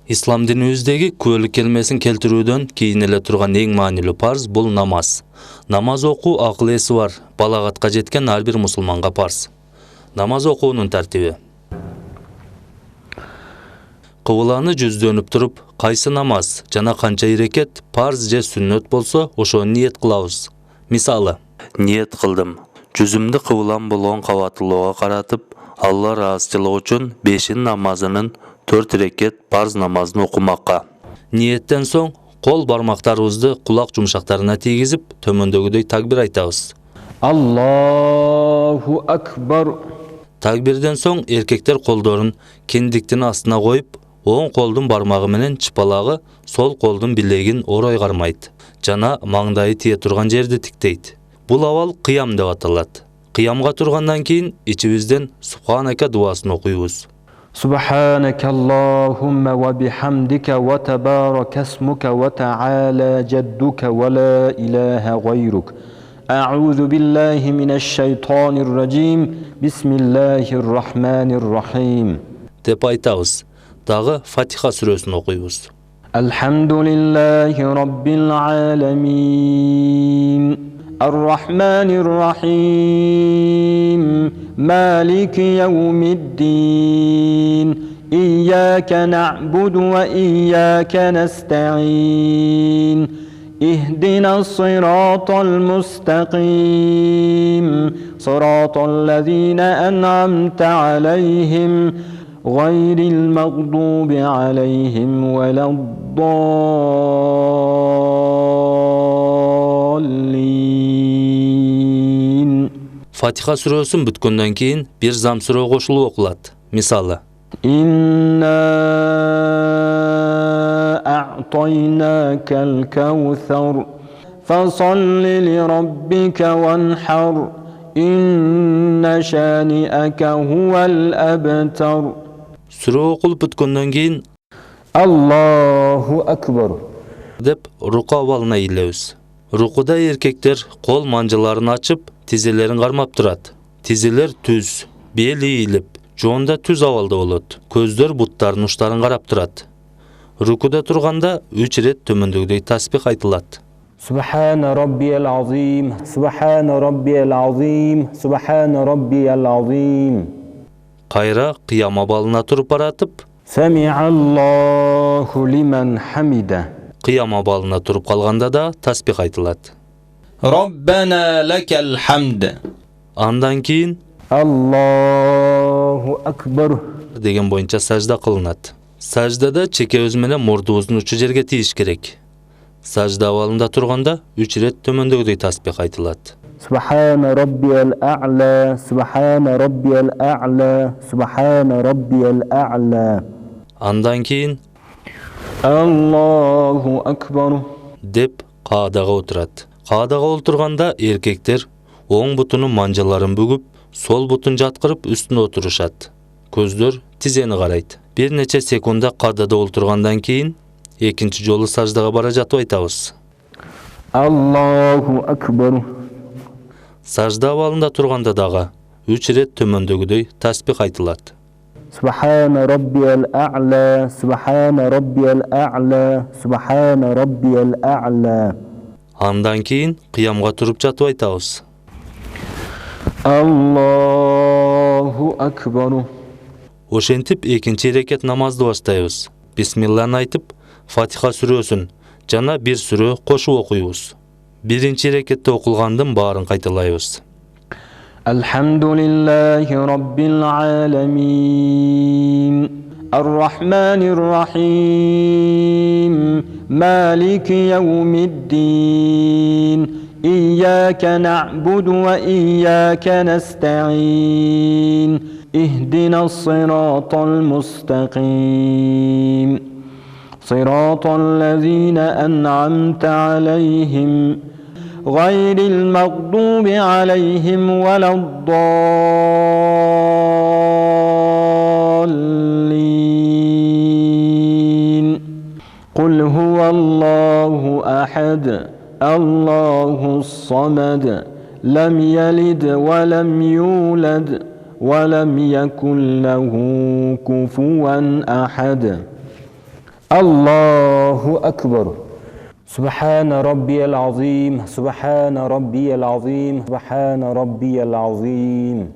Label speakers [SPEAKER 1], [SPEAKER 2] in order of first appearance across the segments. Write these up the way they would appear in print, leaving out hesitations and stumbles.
[SPEAKER 1] İslam dinimizdeki küölük kelimesini keltirүүдөн kийин эле турган эң маанилүү парз бул намаз. Намаз окуу акыл эси бар, балагатка жеткен ар бир мусулманга парз. Намаз окуунун тартиби. Кыбыланы жүздөнүп туруп, кайсы намаз жана канча ирекет парз же сүннөт болсо, ошону ниет кылабыз. Мисалы, ниет кылдым. Жүзүмдү кыбылам болгон кабаттуулукка каратып, Алла ыраазычылыгы үчүн 5 намазынын 4 рекет парз намазын окумакка. Ниеттен соң кол бармактарыбызды кулак жумшактарына тийгизип, төмөндөгүдөй такбир айтабыз.
[SPEAKER 2] Аллаху акбар.
[SPEAKER 1] Такбирден соң эркектер колдорун киндиктин астына коюп, оң колдун бармагы менен чыпалагы сол колдун билегин орой кармайт жана маңдайы тие турган жерди тиктейт. Бул абал кыям деп аталат. Кыямга тургандан кийин ичибизден Субханака дуасын окуйбуз.
[SPEAKER 2] سبحانك اللهم وبحمدك وتبارك اسمك وتعالى جدك ولا إله غيرك أعوذ بالله من الشيطان الرجيم بسم الله الرحمن الرحيم
[SPEAKER 1] деп айтабыз. Дагы Фатиха сүрөсүн окуйбуз.
[SPEAKER 2] الحمد لله رب العالمين الرحمن الرحيم مالك يوم الدين إياك نعبد وإياك نستعين اهدنا الصراط المستقيم صراط الذين أنعمت عليهم غير المغضوب عليهم ولا الضالين.
[SPEAKER 1] Фатиха сүрөсүн бүткөндөн кийин бир зам сүрө кошулуп окулат. Мисалы,
[SPEAKER 2] إنا أعطيناك الكوثر فصل لربك وانحر إن شانئك هو الأبتر.
[SPEAKER 1] сүрө окулуп бүткөндөн кийин
[SPEAKER 2] Allahu Akbar
[SPEAKER 1] деп руку абалына ийилебиз. Рукуда эркектер кол манжаларын ачып, тизелерин кармап турат. Тизелер түз, бели ийилип, жоонда түз абалда болот. Көздөр буттардын уштарын карап турат. Рукуда турганда 3 ирет төмөндөгүдөй тасбих айтылат.
[SPEAKER 2] سبحان ربي العظيم سبحان ربي العظيم سبحان ربي العظيم.
[SPEAKER 1] Кайра кыям абалына туруп баратып,
[SPEAKER 2] سمع الله لمن حمده.
[SPEAKER 1] кыям абалына туруп калганда да тасбих айтылат.
[SPEAKER 2] ربنا لك الحمد.
[SPEAKER 1] Андан кийин
[SPEAKER 2] Allahu Akbar
[SPEAKER 1] деген боюнча сажда кылынат. Саждада чекебиз менен мурдубуздун учу жерге тийиш керек. Сажда абалында турганда 3 ирет төмөндөгүдөй тасбих айтылат.
[SPEAKER 2] سبحان ربي الأعلى سبحان ربي الأعلى سبحان ربي الأعلى.
[SPEAKER 1] Андан кийин
[SPEAKER 2] Allahu Akbar
[SPEAKER 1] деп каадага отурат. Каадага отурганда эркектер оң бутунун манжаларын бүгүп, сол бутун жаткырып үстүнө отурушат. Көздөр тизени карайт. Бир нече секунда каадада отургандан кийин экинчи жолу саждага бара жатып айтабыз.
[SPEAKER 2] Allahu Akbar.
[SPEAKER 1] Сажда абалында турганда дагы 3 ирет төмөндөгүдөй тасбих айтылат.
[SPEAKER 2] سبحان ربي الأعلى سبحان ربي الأعلى سبحان ربي الأعلى.
[SPEAKER 1] Андан кийин кыямга туруп жатып айтабыз.
[SPEAKER 2] Allahu Akbar.
[SPEAKER 1] Ошентип экинчи рекет намазды баштайбыз. Бисмиллахны айтып, Фатиха сүрөсүн жана бир сүрө кошуп окуйбуз. Биринчи рекетте окулгандын баарын кайталайбыз.
[SPEAKER 2] الحمد لله رب العالمين الرحمن الرحيم مالك يوم الدين إياك نعبد وإياك نستعين اهدنا الصراط المستقيم صراط الذين أنعمت عليهم غير المغضوب عليهم ولا الضالين. قل هو الله أحد الله الصمد لم يلد ولم يولد ولم يكن له كفوا أحد. الله أكبر. سبحان ربي العظيم، سبحان ربي العظيم، سبحان ربي العظيم.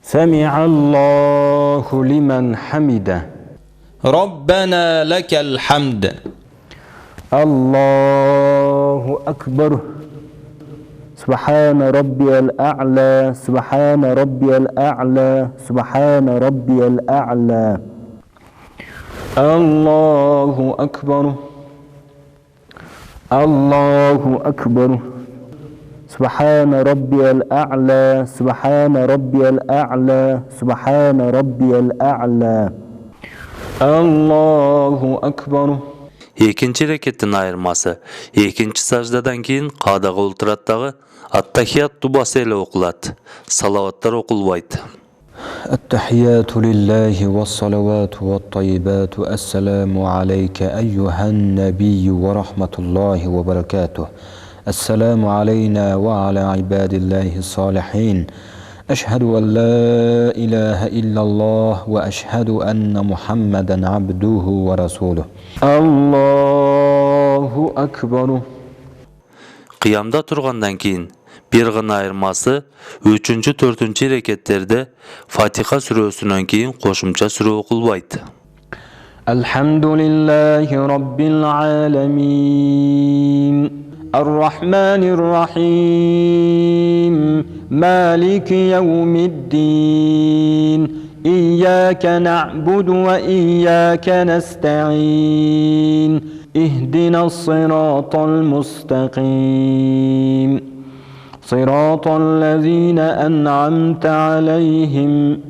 [SPEAKER 2] سمع الله لمن حمده.
[SPEAKER 3] ربنا لك الحمد.
[SPEAKER 2] الله أكبر. سبحان ربي الأعلى، سبحان ربي الأعلى، سبحان ربي الأعلى. الله أكبر. الله أكبر. سبحان ربي الأعلى، سبحان ربي الأعلى، سبحان ربي الأعلى. الله أكبر.
[SPEAKER 1] Екінші рекеттің айырмасы. Екінші саждадан кейін қадаға отыраттағы аттахият дубасы елі оқылады. Салаваттар оқылбайды.
[SPEAKER 2] التحيات لله والصلوات والطيبات. السلام عليك أيها النبي ورحمة الله وبركاته. السلام علينا وعلى عباد الله الصالحين. أشهد أن لا إله إلا الله وأشهد أن محمدا عبده ورسوله. الله أكبر.
[SPEAKER 1] Қиямда тұрғандан кейін bir ғана айырмасы 3-4 рекеттерде Фатиха сүресінен кейін қошымша сүре оқылбайды.
[SPEAKER 2] الحمد لله رب العالمين الرحمن الرحيم مالك يوم الدين إياك نعبد وإياك نستعين اهدنا الصراط المستقيم صراط الذين أنعمت عليهم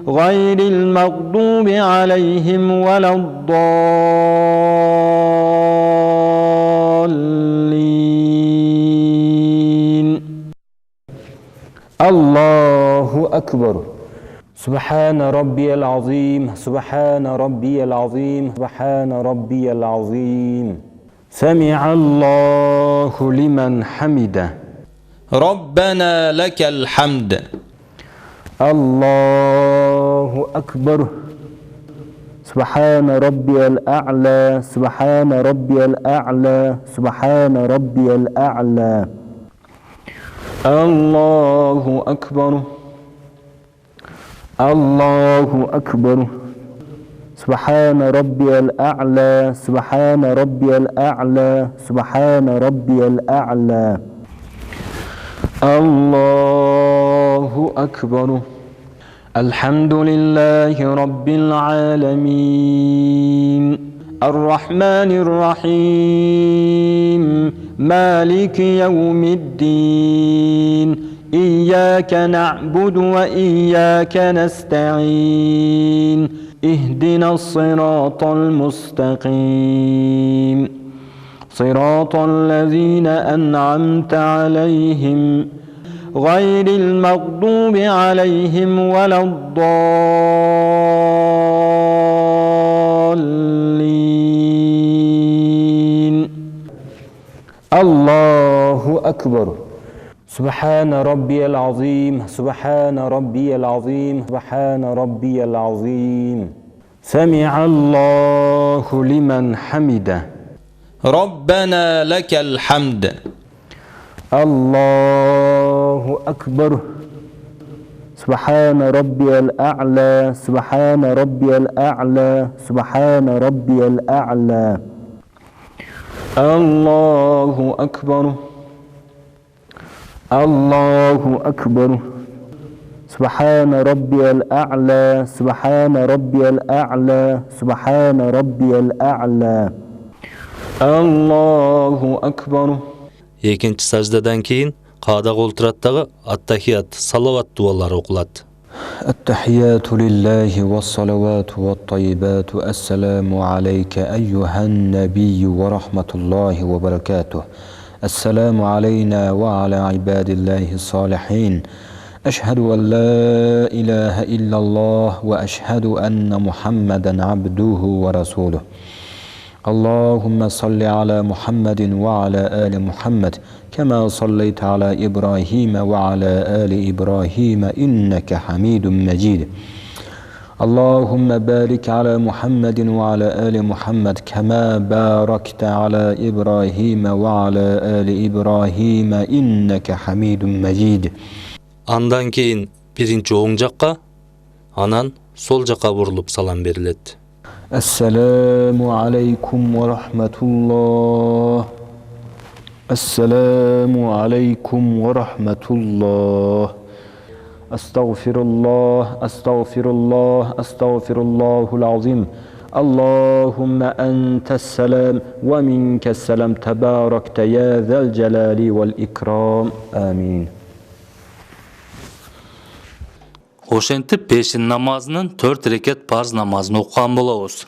[SPEAKER 2] غير المغضوب عليهم ولا الضالين. الله أكبر. سبحان ربي العظيم، سبحان ربي العظيم، سبحان ربي العظيم. سمع الله لمن حمده.
[SPEAKER 3] ربنا لك الحمد.
[SPEAKER 2] الله أكبر. سبحان ربي الأعلى، سبحان ربي الأعلى، سبحان ربي الأعلى. الله أكبر. الله أكبر. سبحان ربي الأعلى، سبحان ربي الأعلى، سبحان ربي الأعلى. الله أكبر. الحمد لله رب العالمين الرحمن الرحيم مالك يوم الدين إياك نعبد وإياك نستعين اهدنا الصراط المستقيم صراط الذين أنعمت عليهم غير المغضوب عليهم ولا الضالين. الله أكبر. سبحان ربي العظيم، سبحان ربي العظيم، سبحان ربي العظيم. سمع الله لمن حمده.
[SPEAKER 3] ربنا لك الحمد.
[SPEAKER 2] الله أكبر. سبحان ربي الأعلى، سبحان ربي الأعلى، سبحان ربي الأعلى. الله أكبر. الله أكبر. سبحان ربي الأعلى، سبحان ربي الأعلى، سبحان ربي الأعلى. الله أكبر.
[SPEAKER 1] Екінші саждадан кейін қадаға отыраттағы аттахият, салават дуалары оқылады.
[SPEAKER 2] التحيات لله والصلوات والطيبات. السلام عليك أيها النبي ورحمة الله وبركاته. السلام علينا وعلى عباد الله الصالحين. أشهد أن لا إله إلا الله وأشهد أن محمدا عبده ورسوله. اللهم صل على محمد وعلى آل محمد كما صليت على إبراهيم وعلى آل إبراهيم إنك حميد مجيد.
[SPEAKER 4] اللهم بارك على محمد وعلى آل محمد كما باركت على إبراهيم وعلى آل إبراهيم إنك حميد مجيد.
[SPEAKER 1] Andan keyin birinchi oң жаққа, анан сол жаққа бурулуп салам берилет.
[SPEAKER 4] Assalamu alaikum wa rahmatullah. Assalamu alaikum wa rahmatullah. Astaghfirullah, astaghfirullah, astaghfirullahul azim. Allahumma antas salam wa minkas salam tabarakta ya zal jalali wal ikram. Amin.
[SPEAKER 1] Ошентип пешин намазынын 4 рекет парз намазын окуган болобуз.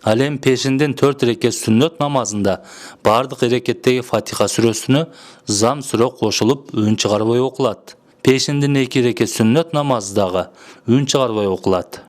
[SPEAKER 1] Ал эми пешинден 4 рекет сүннөт намазында бардык рекеттеги Фатиха сүрөсүнө зам сүрө кошулуп үн чыгарбай окулат. Пешинден 2 рекет сүннөт намазы дагы үн чыгарбай окулат.